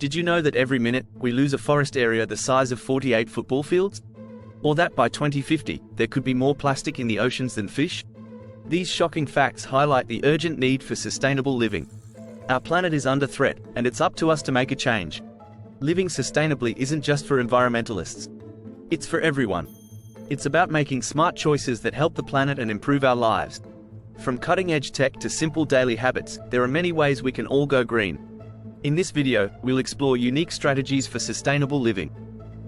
Did you know that every minute, we lose a forest area the size of 48 football fields? Or that by 2050, there could be more plastic in the oceans than fish? These shocking facts highlight the urgent need for sustainable living. Our planet is under threat, and it's up to us to make a change. Living sustainably isn't just for environmentalists. It's for everyone. It's about making smart choices that help the planet and improve our lives. From cutting-edge tech to simple daily habits, there are many ways we can all go green. In this video, we'll explore unique strategies for sustainable living.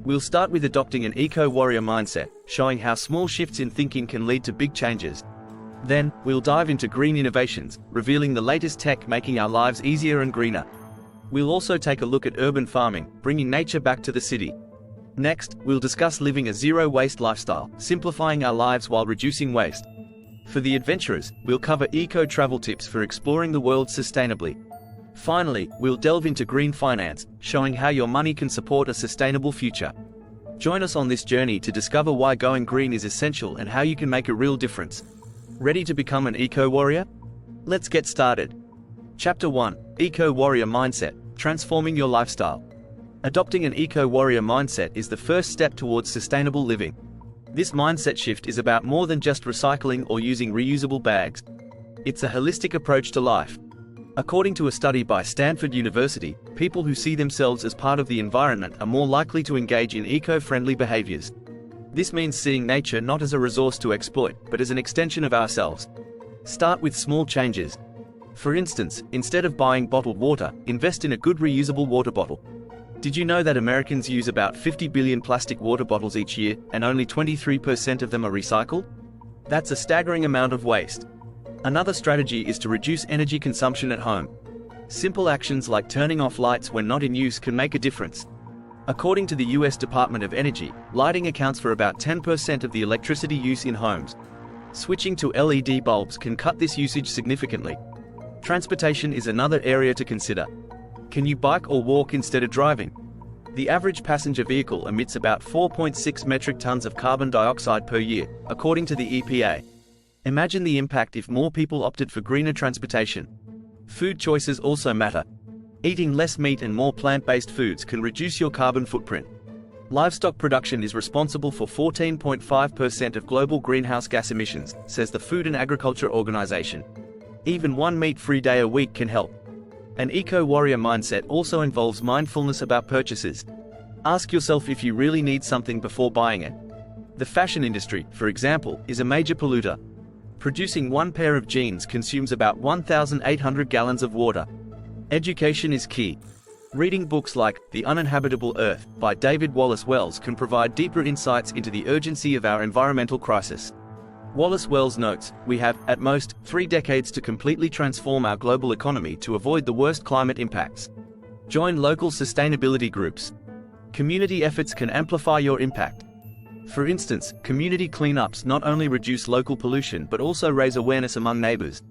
We'll start with adopting an eco-warrior mindset, showing how small shifts in thinking can lead to big changes. Then, we'll dive into green innovations, revealing the latest tech making our lives easier and greener. We'll also take a look at urban farming, bringing nature back to the city. Next, we'll discuss living a zero-waste lifestyle, simplifying our lives while reducing waste. For the adventurers, we'll cover eco-travel tips for exploring the world sustainably. Finally, we'll delve into green finance, showing how your money can support a sustainable future. Join us on this journey to discover why going green is essential and how you can make a real difference. Ready to become an eco-warrior? Let's get started. Chapter 1: Eco-Warrior Mindset, Transforming Your Lifestyle. Adopting an eco-warrior mindset is the first step towards sustainable living. This mindset shift is about more than just recycling or using reusable bags. It's a holistic approach to life. According to a study by Stanford University, people who see themselves as part of the environment are more likely to engage in eco-friendly behaviors. This means seeing nature not as a resource to exploit, but as an extension of ourselves. Start with small changes. For instance, instead of buying bottled water, invest in a good reusable water bottle. Did you know that Americans use about 50 billion plastic water bottles each year, and only 23% of them are recycled? That's a staggering amount of waste. Another strategy is to reduce energy consumption at home. Simple actions like turning off lights when not in use can make a difference. According to the US Department of Energy, lighting accounts for about 10% of the electricity use in homes. Switching to LED bulbs can cut this usage significantly. Transportation is another area to consider. Can you bike or walk instead of driving? The average passenger vehicle emits about 4.6 metric tons of carbon dioxide per year, according to the EPA. Imagine the impact if more people opted for greener transportation. Food choices also matter. Eating less meat and more plant-based foods can reduce your carbon footprint. Livestock production is responsible for 14.5% of global greenhouse gas emissions, says the Food and Agriculture Organization. Even one meat-free day a week can help. An eco-warrior mindset also involves mindfulness about purchases. Ask yourself if you really need something before buying it. The fashion industry, for example, is a major polluter. Producing one pair of jeans consumes about 1,800 gallons of water. Education is key. Reading books like The Uninhabitable Earth by David Wallace Wells can provide deeper insights into the urgency of our environmental crisis. Wallace Wells notes, we have, at most, 3 decades to completely transform our global economy to avoid the worst climate impacts. Join local sustainability groups. Community efforts can amplify your impact. For instance, community cleanups not only reduce local pollution but also raise awareness among neighbors.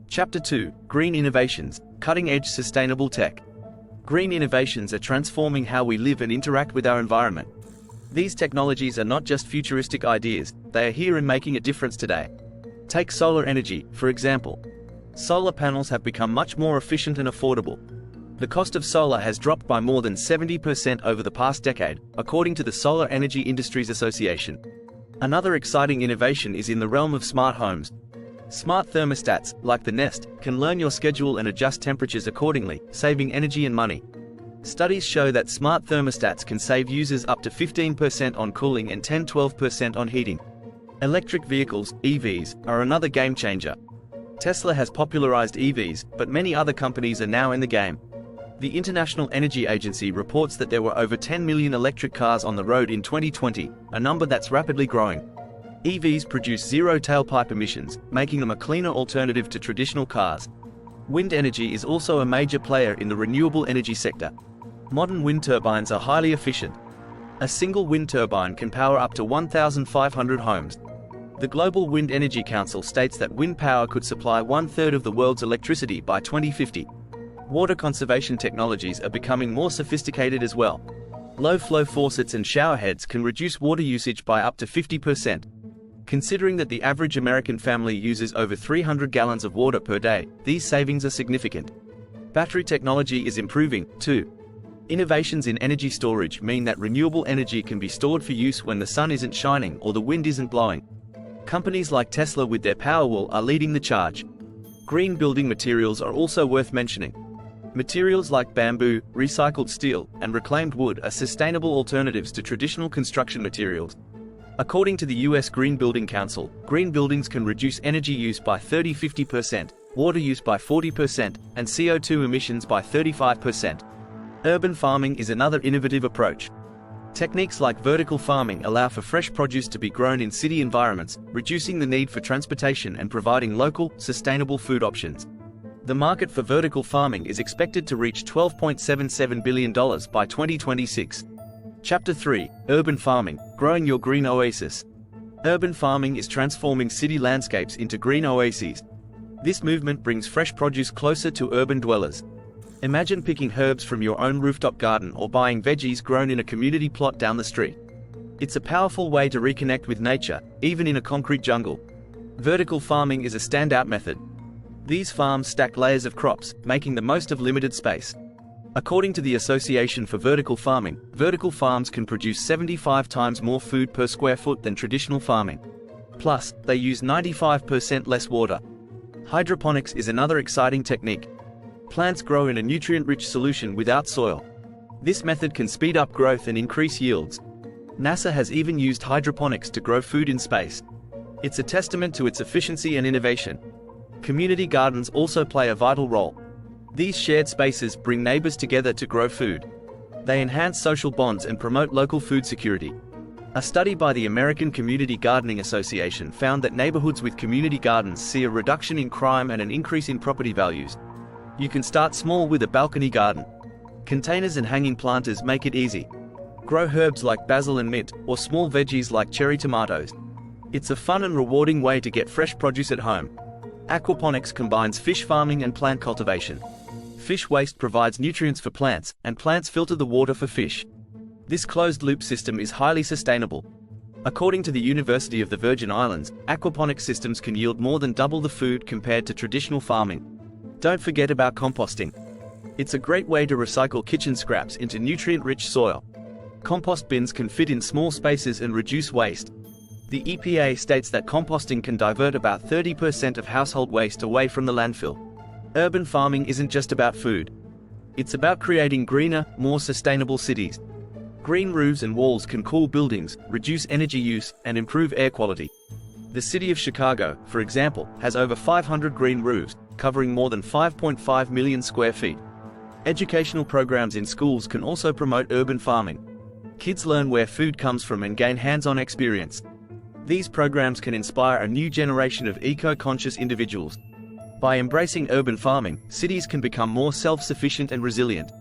Chapter 2: Green Innovations, Cutting-Edge Sustainable Tech. Green innovations are transforming how we live and interact with our environment. These technologies are not just futuristic ideas, they are here and making a difference today. Take solar energy, for example. Solar panels have become much more efficient and affordable. The cost of solar has dropped by more than 70% over the past decade, according to the Solar Energy Industries Association. Another exciting innovation is in the realm of smart homes. Smart thermostats, like the Nest, can learn your schedule and adjust temperatures accordingly, saving energy and money. Studies show that smart thermostats can save users up to 15% on cooling and 10–12% on heating. Electric vehicles, EVs, are another game changer. Tesla has popularized EVs, but many other companies are now in the game. The International Energy Agency reports that there were over 10 million electric cars on the road in 2020, a number that's rapidly growing. EVs produce zero tailpipe emissions, making them a cleaner alternative to traditional cars. Wind energy is also a major player in the renewable energy sector. Modern wind turbines are highly efficient. A single wind turbine can power up to 1,500 homes. The Global Wind Energy Council states that wind power could supply 1/3 of the world's electricity by 2050. Water conservation technologies are becoming more sophisticated as well. Low-flow faucets and showerheads can reduce water usage by up to 50%. Considering that the average American family uses over 300 gallons of water per day, these savings are significant. Battery technology is improving, too. Innovations in energy storage mean that renewable energy can be stored for use when the sun isn't shining or the wind isn't blowing. Companies like Tesla with their Powerwall are leading the charge. Green building materials are also worth mentioning. Materials like bamboo, recycled steel, and reclaimed wood are sustainable alternatives to traditional construction materials. According to the US Green Building Council, green buildings can reduce energy use by 30–50%, water use by 40%, and CO2 emissions by 35%. Urban farming is another innovative approach. Techniques like vertical farming allow for fresh produce to be grown in city environments, reducing the need for transportation and providing local, sustainable food options. The market for vertical farming is expected to reach $12.77 billion by 2026. Chapter 3: Urban Farming, Growing Your Green Oasis. Urban farming is transforming city landscapes into green oases. This movement brings fresh produce closer to urban dwellers. Imagine picking herbs from your own rooftop garden or buying veggies grown in a community plot down the street. It's a powerful way to reconnect with nature, even in a concrete jungle. Vertical farming is a standout method. These farms stack layers of crops, making the most of limited space. According to the Association for Vertical Farming, vertical farms can produce 75 times more food per square foot than traditional farming. Plus, they use 95% less water. Hydroponics is another exciting technique. Plants grow in a nutrient-rich solution without soil. This method can speed up growth and increase yields. NASA has even used hydroponics to grow food in space. It's a testament to its efficiency and innovation. Community gardens also play a vital role. These shared spaces bring neighbors together to grow food. They enhance social bonds and promote local food security. A study by the American Community Gardening Association found that neighborhoods with community gardens see a reduction in crime and an increase in property values. You can start small with a balcony garden. Containers and hanging planters make it easy. Grow herbs like basil and mint, or small veggies like cherry tomatoes. It's a fun and rewarding way to get fresh produce at home. Aquaponics combines fish farming and plant cultivation. Fish waste provides nutrients for plants, and plants filter the water for fish. This closed-loop system is highly sustainable. According to the University of the Virgin Islands, aquaponic systems can yield more than double the food compared to traditional farming. Don't forget about composting. It's a great way to recycle kitchen scraps into nutrient-rich soil. Compost bins can fit in small spaces and reduce waste. The EPA states that composting can divert about 30% of household waste away from the landfill. Urban farming isn't just about food. It's about creating greener, more sustainable cities. Green roofs and walls can cool buildings, reduce energy use, and improve air quality. The city of Chicago, for example, has over 500 green roofs, covering more than 5.5 million square feet. Educational programs in schools can also promote urban farming. Kids learn where food comes from and gain hands-on experience. These programs can inspire a new generation of eco-conscious individuals. By embracing urban farming, cities can become more self-sufficient and resilient.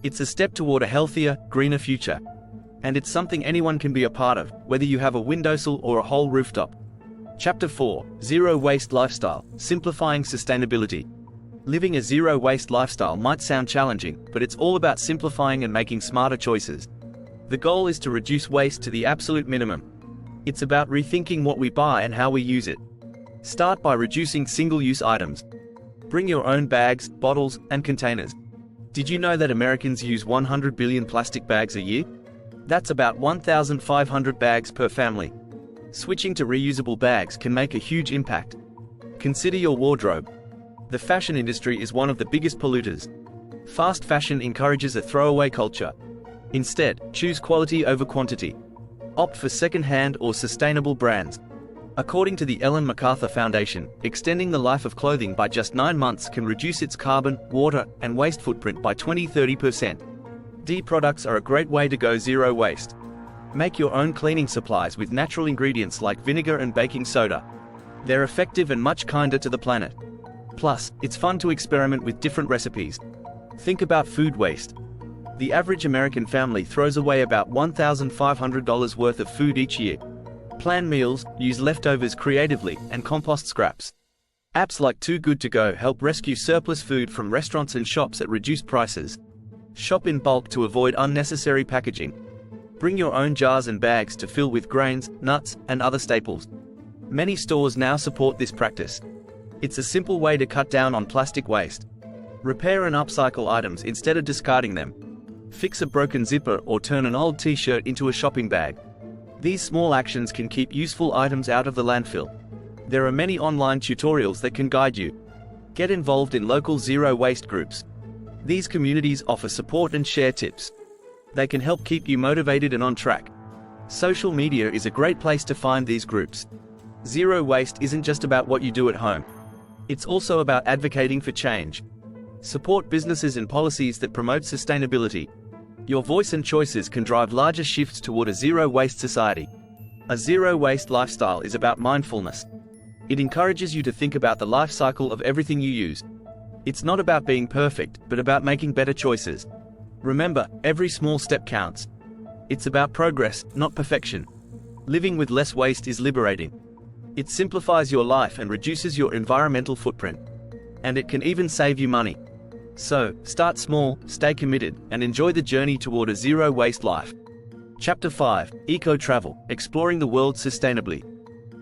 It's a step toward a healthier, greener future. And it's something anyone can be a part of, whether you have a windowsill or a whole rooftop. Chapter 4: Zero Waste Lifestyle, Simplifying Sustainability. Living a zero-waste lifestyle might sound challenging, but it's all about simplifying and making smarter choices. The goal is to reduce waste to the absolute minimum. It's about rethinking what we buy and how we use it. Start by reducing single-use items. Bring your own bags, bottles, and containers. Did you know that Americans use 100 billion plastic bags a year? That's about 1,500 bags per family. Switching to reusable bags can make a huge impact. Consider your wardrobe. The fashion industry is one of the biggest polluters. Fast fashion encourages a throwaway culture. Instead, choose quality over quantity. Opt for second-hand or sustainable brands. According to the Ellen MacArthur Foundation, extending the life of clothing by just 9 months can reduce its carbon, water, and waste footprint by 20–30%. D products are a great way to go zero waste. Make your own cleaning supplies with natural ingredients like vinegar and baking soda. They're effective and much kinder to the planet. Plus, it's fun to experiment with different recipes. Think about food waste. The average American family throws away about $1,500 worth of food each year. Plan meals, use leftovers creatively, and compost scraps. Apps like Too Good To Go help rescue surplus food from restaurants and shops at reduced prices. Shop in bulk to avoid unnecessary packaging. Bring your own jars and bags to fill with grains, nuts, and other staples. Many stores now support this practice. It's a simple way to cut down on plastic waste. Repair and upcycle items instead of discarding them. Fix a broken zipper or turn an old t-shirt into a shopping bag. These small actions can keep useful items out of the landfill. There are many online tutorials that can guide you. Get involved in local zero waste groups. These communities offer support and share tips. They can help keep you motivated and on track. Social media is a great place to find these groups. Zero waste isn't just about what you do at home. It's also about advocating for change. Support businesses and policies that promote sustainability. Your voice and choices can drive larger shifts toward a zero-waste society. A zero-waste lifestyle is about mindfulness. It encourages you to think about the life cycle of everything you use. It's not about being perfect, but about making better choices. Remember, every small step counts. It's about progress, not perfection. Living with less waste is liberating. It simplifies your life and reduces your environmental footprint. And it can even save you money. So, start small, stay committed, and enjoy the journey toward a zero-waste life. Chapter 5, Eco-Travel, Exploring the World Sustainably.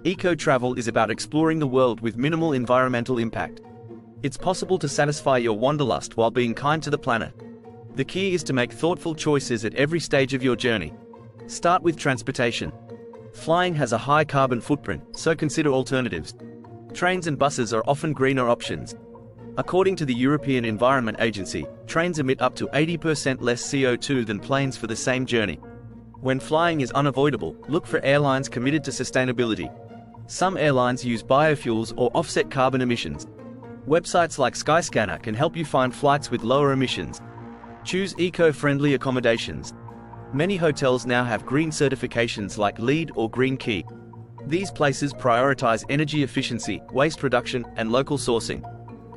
Eco-travel is about exploring the world with minimal environmental impact. It's possible to satisfy your wanderlust while being kind to the planet. The key is to make thoughtful choices at every stage of your journey. Start with transportation. Flying has a high carbon footprint, so consider alternatives. Trains and buses are often greener options. According to the European Environment Agency, trains emit up to 80% less CO2 than planes for the same journey. When flying is unavoidable, look for airlines committed to sustainability. Some airlines use biofuels or offset carbon emissions. Websites like Skyscanner can help you find flights with lower emissions. Choose eco-friendly accommodations. Many hotels now have green certifications like LEED or Green Key. These places prioritize energy efficiency, waste reduction, and local sourcing.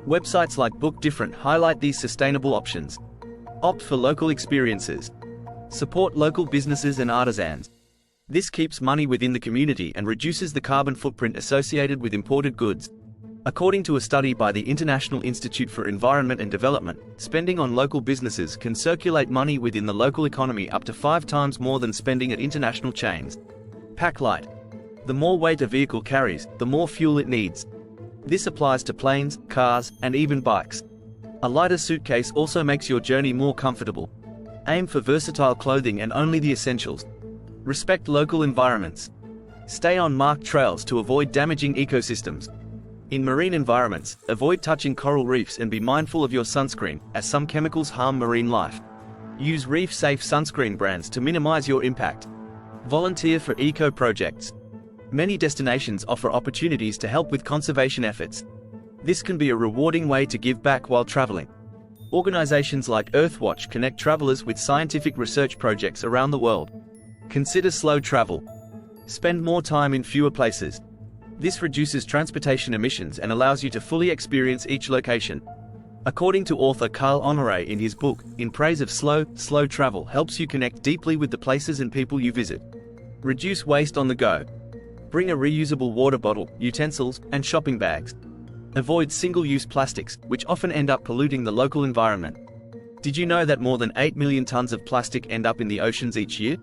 Websites like Book Different highlight these sustainable options. Opt for local experiences. Support local businesses and artisans. This keeps money within the community and reduces the carbon footprint associated with imported goods. According to a study by the International Institute for Environment and Development, spending on local businesses can circulate money within the local economy up to 5 times more than spending at international chains. Pack light. The more weight a vehicle carries, the more fuel it needs. This applies to planes, cars, and even bikes. A lighter suitcase also makes your journey more comfortable. Aim for versatile clothing and only the essentials. Respect local environments. Stay on marked trails to avoid damaging ecosystems. In marine environments, avoid touching coral reefs and be mindful of your sunscreen, as some chemicals harm marine life. Use reef-safe sunscreen brands to minimize your impact. Volunteer for eco-projects. Many destinations offer opportunities to help with conservation efforts. This can be a rewarding way to give back while traveling. Organizations like Earthwatch connect travelers with scientific research projects around the world. Consider slow travel. Spend more time in fewer places. This reduces transportation emissions and allows you to fully experience each location. According to author Carl Honoré in his book, In Praise of Slow travel helps you connect deeply with the places and people you visit. Reduce waste on the go. Bring a reusable water bottle, utensils, and shopping bags. Avoid single-use plastics, which often end up polluting the local environment. Did you know that more than 8 million tons of plastic end up in the oceans each year?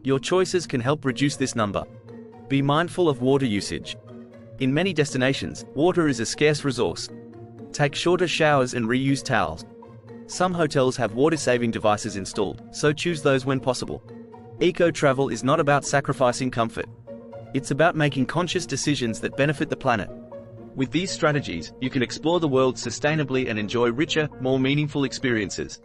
Your choices can help reduce this number. Be mindful of water usage. In many destinations, water is a scarce resource. Take shorter showers and reuse towels. Some hotels have water-saving devices installed, so choose those when possible. Eco-travel is not about sacrificing comfort. It's about making conscious decisions that benefit the planet. With these strategies, you can explore the world sustainably and enjoy richer, more meaningful experiences.